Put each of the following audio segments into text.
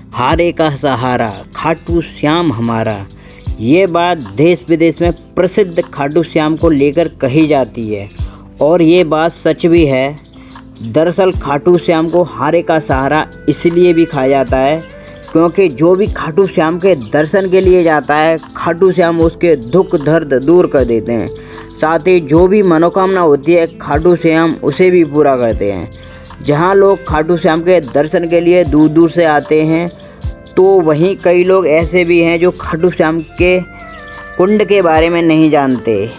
हारे का सहारा खाटू श्याम हमारा। ये बात देश विदेश में प्रसिद्ध खाटू श्याम को लेकर कही जाती है और ये बात सच भी है। दरअसल खाटू श्याम को हारे का सहारा इसलिए भी कहा जाता है क्योंकि जो भी खाटू श्याम के दर्शन के लिए जाता है, खाटू श्याम उसके दुख दर्द दूर कर देते हैं। साथ ही जो भी मनोकामना होती है, खाटू श्याम उसे भी पूरा करते हैं। जहाँ लोग खाटू श्याम के दर्शन के लिए दूर दूर से आते हैं, तो वहीं कई लोग ऐसे भी हैं जो खाटू श्याम के कुंड के बारे में नहीं जानते।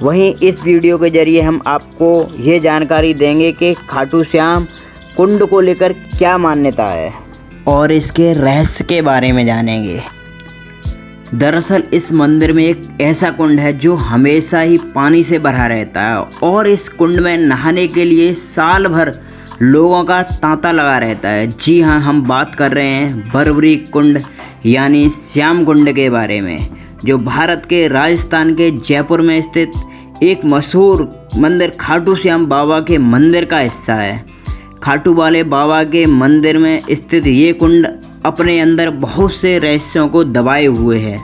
वहीं इस वीडियो के ज़रिए हम आपको ये जानकारी देंगे कि खाटू श्याम कुंड को लेकर क्या मान्यता है और इसके रहस्य के बारे में जानेंगे। दरअसल इस मंदिर में एक ऐसा कुंड है जो हमेशा ही पानी से भरा रहता है और इस कुंड में नहाने के लिए साल भर लोगों का तांता लगा रहता है। जी हाँ, हम बात कर रहे हैं बरबरीक कुंड यानी श्याम कुंड के बारे में, जो भारत के राजस्थान के जयपुर में स्थित एक मशहूर मंदिर खाटू श्याम बाबा के मंदिर का हिस्सा है। खाटू वाले बाबा के मंदिर में स्थित ये कुंड अपने अंदर बहुत से रहस्यों को दबाए हुए है।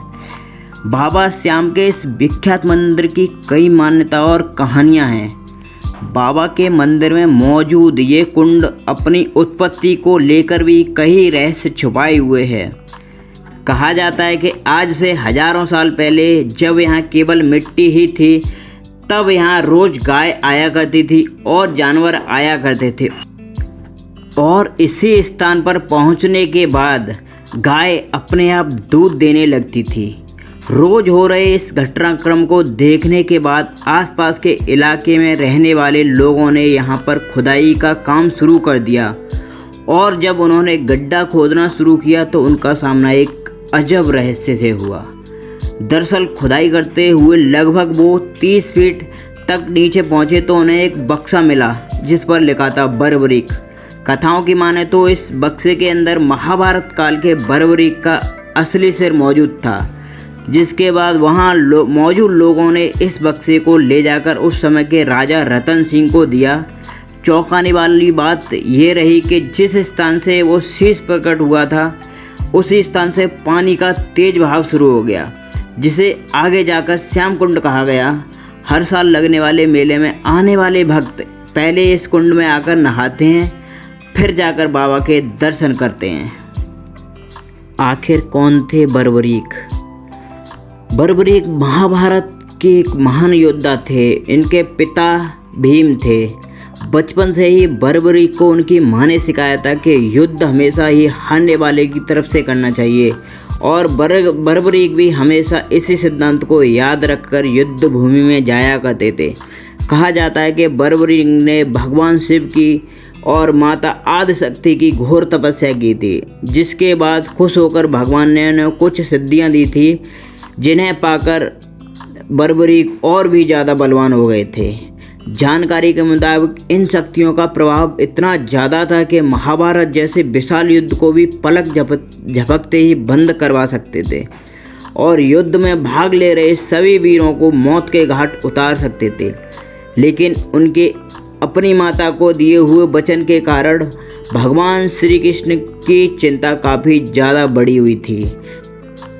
बाबा श्याम के इस विख्यात मंदिर की कई मान्यता और कहानियाँ हैं। बाबा के मंदिर में मौजूद ये कुंड अपनी उत्पत्ति को लेकर भी कई रहस्य छुपाए हुए हैं। कहा जाता है कि आज से हजारों साल पहले जब यहाँ केवल मिट्टी ही थी, तब यहाँ रोज गाय आया करती थी और जानवर आया करते थे और इसी स्थान पर पहुँचने के बाद गाय अपने आप दूध देने लगती थी। रोज हो रहे इस घटनाक्रम को देखने के बाद आसपास के इलाके में रहने वाले लोगों ने यहाँ पर खुदाई का काम शुरू कर दिया और जब उन्होंने गड्ढा खोदना शुरू किया तो उनका सामना एक अजब रहस्य से हुआ। दरअसल खुदाई करते हुए लगभग वो 30 फीट तक नीचे पहुँचे तो उन्हें एक बक्सा मिला जिस पर लिखा था बरबरीक। कथाओं की माने तो इस बक्से के अंदर महाभारत काल के बरबरीक का असली सिर मौजूद था, जिसके बाद वहाँ मौजूद लोगों ने इस बक्से को ले जाकर उस समय के राजा रतन सिंह को दिया। चौंकाने वाली बात ये रही कि जिस स्थान से वो शीश प्रकट हुआ था, उसी स्थान से पानी का तेज बहाव शुरू हो गया, जिसे आगे जाकर श्याम कुंड कहा गया। हर साल लगने वाले मेले में आने वाले भक्त पहले इस कुंड में आकर नहाते हैं, फिर जाकर बाबा के दर्शन करते हैं। आखिर कौन थे बरबरीक? बरबरीक महाभारत के एक महान योद्धा थे। इनके पिता भीम थे। बचपन से ही बरबरीक को उनकी माँ ने सिखाया था कि युद्ध हमेशा ही हारने वाले की तरफ से करना चाहिए और बरबरीक भी हमेशा इसी सिद्धांत को याद रखकर युद्ध भूमि में जाया करते थे। कहा जाता है कि बरबरीक ने भगवान शिव की और माता आदिशक्ति की घोर तपस्या की थी, जिसके बाद खुश होकर भगवान ने उन्हें कुछ सिद्धियां दी थी, जिन्हें पाकर बरबरीक और भी ज़्यादा बलवान हो गए थे। जानकारी के मुताबिक इन शक्तियों का प्रभाव इतना ज़्यादा था कि महाभारत जैसे विशाल युद्ध को भी पलक झपकते ही बंद करवा सकते थे और युद्ध में भाग ले रहे सभी वीरों को मौत के घाट उतार सकते थे। लेकिन उनके अपनी माता को दिए हुए वचन के कारण भगवान श्री कृष्ण की चिंता काफ़ी ज़्यादा बढ़ी हुई थी,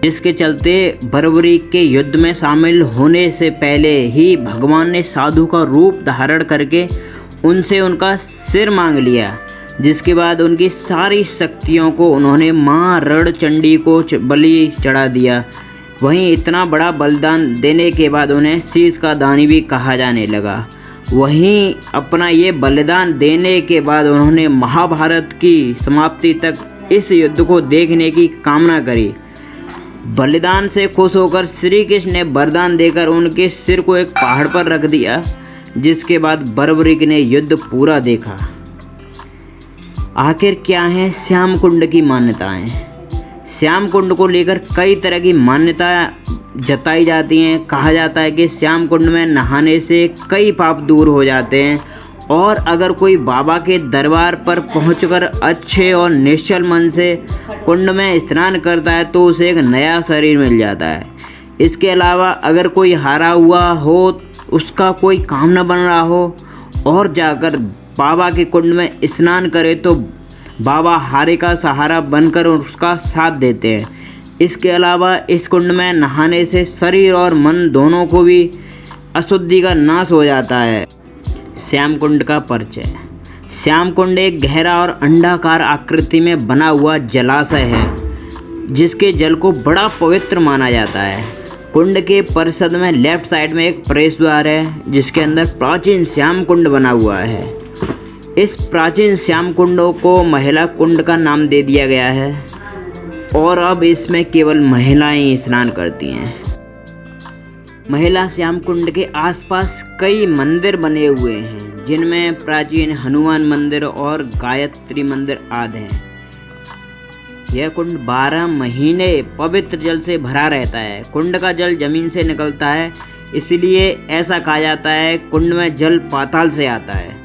जिसके चलते बरबरीक के युद्ध में शामिल होने से पहले ही भगवान ने साधु का रूप धारण करके उनसे उनका सिर मांग लिया, जिसके बाद उनकी सारी शक्तियों को उन्होंने माँ रणचंडी को बलि चढ़ा दिया। वहीं इतना बड़ा बलिदान देने के बाद उन्हें शीश का दानी भी कहा जाने लगा। वहीं अपना ये बलिदान देने के बाद उन्होंने महाभारत की समाप्ति तक इस युद्ध को देखने की कामना करी। बलिदान से खुश होकर श्री कृष्ण ने वरदान देकर उनके सिर को एक पहाड़ पर रख दिया, जिसके बाद बरबरीक ने युद्ध पूरा देखा। आखिर क्या है श्याम कुंड की मान्यताएं? श्याम कुंड को लेकर कई तरह की मान्यताएं जताई जाती हैं। कहा जाता है कि श्याम कुंड में नहाने से कई पाप दूर हो जाते हैं और अगर कोई बाबा के दरबार पर पहुंचकर अच्छे और निश्चल मन से कुंड में स्नान करता है तो उसे एक नया शरीर मिल जाता है। इसके अलावा अगर कोई हारा हुआ हो, उसका कोई काम न बन रहा हो और जाकर बाबा के कुंड में स्नान करे तो बाबा हारे का सहारा बनकर उसका साथ देते हैं। इसके अलावा इस कुंड में नहाने से शरीर और मन दोनों को भी अशुद्धि का नाश हो जाता है। श्याम कुंड का परिचय। श्याम कुंड एक गहरा और अंडाकार आकृति में बना हुआ जलाशय है जिसके जल को बड़ा पवित्र माना जाता है। कुंड के परिसर में लेफ्ट साइड में एक प्रवेश द्वार है जिसके अंदर प्राचीन श्याम कुंड बना हुआ है। इस प्राचीन श्याम कुंड को महिला कुंड का नाम दे दिया गया है और अब इसमें केवल महिलाएं स्नान करती हैं। महिला श्याम कुंड के आसपास कई मंदिर बने हुए हैं जिनमें प्राचीन हनुमान मंदिर और गायत्री मंदिर आदि हैं। यह कुंड 12 महीने पवित्र जल से भरा रहता है। कुंड का जल जमीन से निकलता है, इसलिए ऐसा कहा जाता है कुंड में जल पाताल से आता है।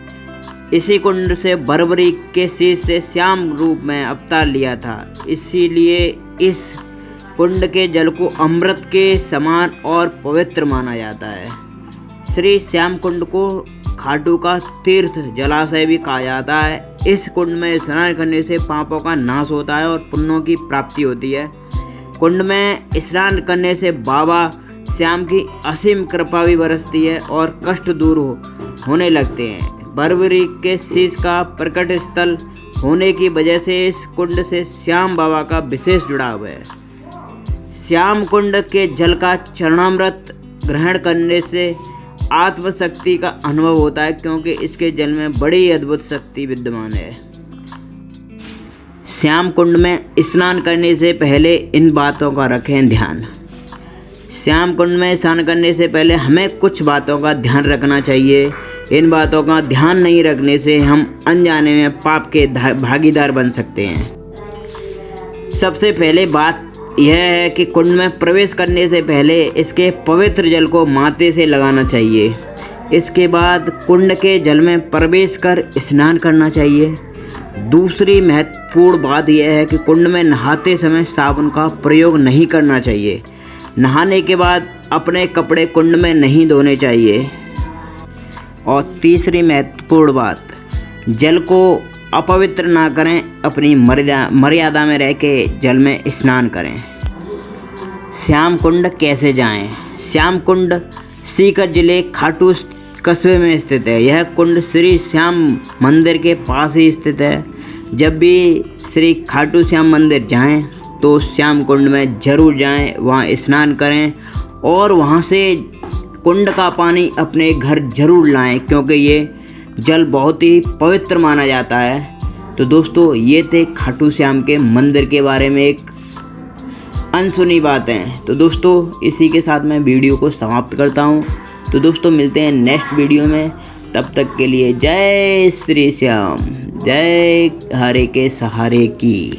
इसी कुंड से बर्बरी के शीश से श्याम रूप में अवतार लिया था, इसीलिए इस कुंड के जल को अमृत के समान और पवित्र माना जाता है। श्री श्याम कुंड को खाटू का तीर्थ जलाशय भी कहा जाता है। इस कुंड में स्नान करने से पापों का नाश होता है और पुण्यों की प्राप्ति होती है। कुंड में स्नान करने से बाबा श्याम की असीम कृपा भी बरसती है और कष्ट दूर होने लगते हैं। बर्बरी के शीश का प्रकट स्थल होने की वजह से इस कुंड से श्याम बाबा का विशेष जुड़ाव है। श्याम कुंड के जल का चरणामृत ग्रहण करने से आत्मशक्ति का अनुभव होता है क्योंकि इसके जल में बड़ी अद्भुत शक्ति विद्यमान है। श्याम कुंड में स्नान करने से पहले इन बातों का रखें ध्यान। श्याम कुंड में स्नान करने से पहले हमें कुछ बातों का ध्यान रखना चाहिए। इन बातों का ध्यान नहीं रखने से हम अनजाने में पाप के भागीदार बन सकते हैं। सबसे पहले बात यह है कि कुंड में प्रवेश करने से पहले इसके पवित्र जल को माथे से लगाना चाहिए। इसके बाद कुंड के जल में प्रवेश कर स्नान करना चाहिए। दूसरी महत्वपूर्ण बात यह है कि कुंड में नहाते समय साबुन का प्रयोग नहीं करना चाहिए। नहाने के बाद अपने कपड़े कुंड में नहीं धोने चाहिए। और तीसरी महत्वपूर्ण बात, जल को अपवित्र ना करें, अपनी मर्यादा में रह के जल में स्नान करें। श्याम कुंड कैसे जाएं? श्याम कुंड सीकर जिले खाटू कस्बे में स्थित है। यह कुंड श्री श्याम मंदिर के पास ही स्थित है। जब भी श्री खाटू श्याम मंदिर जाएं तो श्याम कुंड में ज़रूर जाएं, वहाँ स्नान करें और वहाँ से कुंड का पानी अपने घर ज़रूर लाएं क्योंकि ये जल बहुत ही पवित्र माना जाता है। तो दोस्तों, ये थे खाटू श्याम के मंदिर के बारे में एक अनसुनी बातें। तो दोस्तों, इसी के साथ मैं वीडियो को समाप्त करता हूँ। तो दोस्तों, मिलते हैं नेक्स्ट वीडियो में। तब तक के लिए जय श्री श्याम, जय हरे के सहारे की।